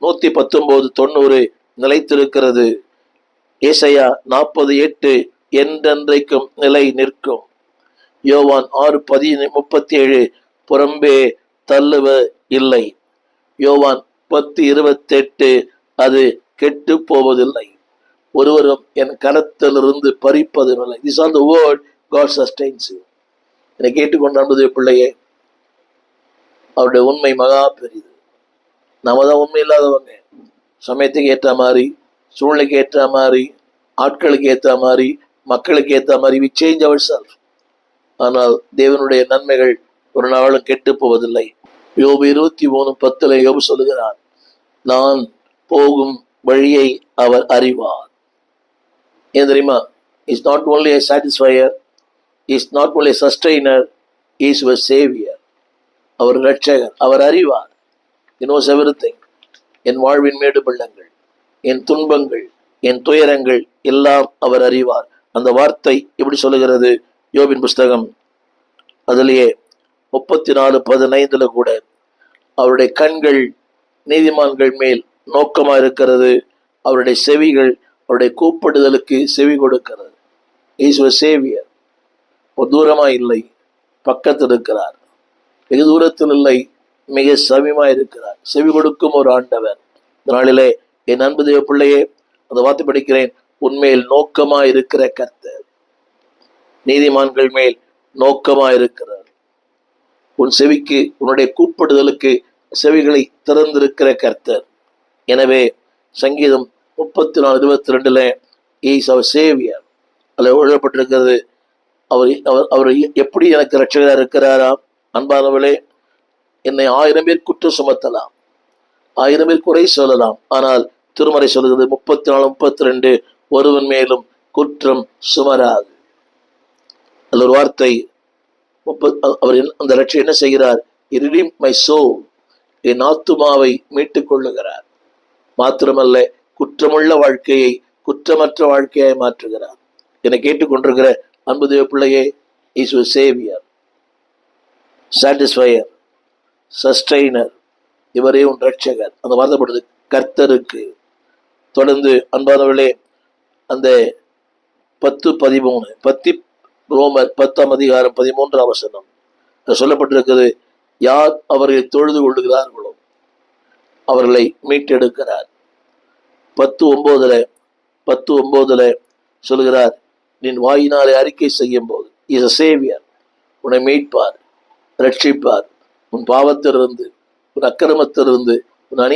119 90 நிலைத்திருக்கிறது. ஏசாயா 40:8 என்றென்றைக்கும் நிலை நிற்கும். யோவான் 6:37 புறம்பே தள்ளுவ இல்லை. யோவான் 10:28 அது கெட்டு போவதில்லை, ஒருவரும் என் கரத்திலிருந்து பறிப்பதில்லை. These are the word God sustains you. என்னை கேட்டுக்கொண்டு பிள்ளையே, அவருடைய உண்மை மகா பெரிது. நாம தான் உண்மை இல்லாதவங்க. சமயத்துக்கு ஏற்ற மாதிரி, சூழ்நிலைக்கு ஏற்ற மாதிரி, ஆட்களுக்கு ஏற்ற மாதிரி, மக்களுக்கு ஏற்ற மாதிரி we change ourselves. ஆனால் தேவனுடைய நன்மைகள் ஒரு நாளும் கெட்டு போவதில்லை. யோபு 23:10 யோபு சொல்லுகிறார், நான் போகும் வழியை அவர் அறிவார். ஏன் தெரியுமா? Is not only a satisfier, is not only a sustainer, is your savior. அவர் ரட்சகர், அவர் அறிவார். He knows everything. என் வாழ்வின் மேடு பள்ளங்கள், என் துன்பங்கள், என் துயரங்கள் எல்லாம் அவர் அறிவார். அந்த வார்த்தை எப்படி சொல்லுகிறது? யோபின் புஸ்தகம் அதிலேயே 34:15 கூட, அவருடைய கண்கள் நீதிமான்கள் மேல் நோக்கமா இருக்கிறது, அவருடைய செவிகள் அவருடைய கூப்பிடுதலுக்கு செவி கொடுக்கிறது. Is your savior. ஒரு தூரமா இல்லை, பக்கத்தில் இருக்கிறார். வெகு தூரத்தில் இல்லை, மிக சமீபமா இருக்கிறார். செவி கொடுக்கும் ஒரு ஆண்டவர். இந்த நாளிலே என் அன்பு தேவ பிள்ளையே, அந்த வார்த்தை படிக்கிறேன், உன்மேல் நோக்கமா இருக்கிற கர்த்தர், நீதிமான்கள் மேல் நோக்கமா இருக்கிறார். உன் செவிக்கு, உன்னுடைய கூப்பிடுதலுக்கு செவிகளை திறந்திருக்கிற கர்த்தர். எனவே சங்கீதம் 34:22 இஸ் அவர் சேவியர். அதில் எழுதப்பட்டிருக்கிறது, அவர் எப்படி எனக்கு ரட்சகராக இருக்கிறாராம். அன்பானவளே, என்னை 1000 பேர் குற்றம் சுமத்தலாம், 1000 பேர் குறை சொல்லலாம், ஆனால் திருமறை சொல்லுகிறது 34:32 ஒருவன் மேலும் குற்றம் சுமராது. அதில் ஒரு வார்த்தை, அவர் அந்த ரட்சகர் என்ன செய்கிறார்? He redeemed my soul. என் ஆத்துமாவை மீட்டுக் கொள்ளுகிறார். மாத்திரமல்ல, குற்றமுள்ள வாழ்க்கையை குற்றமற்ற வாழ்க்கையாய் மாற்றுகிறார். என்னை கேட்டுக்கொண்டிருக்கிற அன்பு தேவ பிள்ளையே, is your savior, satisfier, sustainer. இவரே உன் ரட்சகர். அந்த வார்த்தைப்படுது கர்த்தருக்கு. தொடர்ந்து அன்பானவர்களே, அந்த 10:13 ரோமர் 10:13 சொல்லப்பட்டிருக்கிறது, யார் அவர்களை தொழுது கொள்ளுகிறார்களோ அவர்களை மீட்டெடுக்கிறார். 10:9 சொல்கிறார், நீ வாயினாலே அறிக்கை செய்யும் போது இஸ் a savior, உன்னை மீட்பார், ரட்சிப்பார், உன் பாவத்திலிருந்து, உன் அக்கிரமத்திலிருந்து,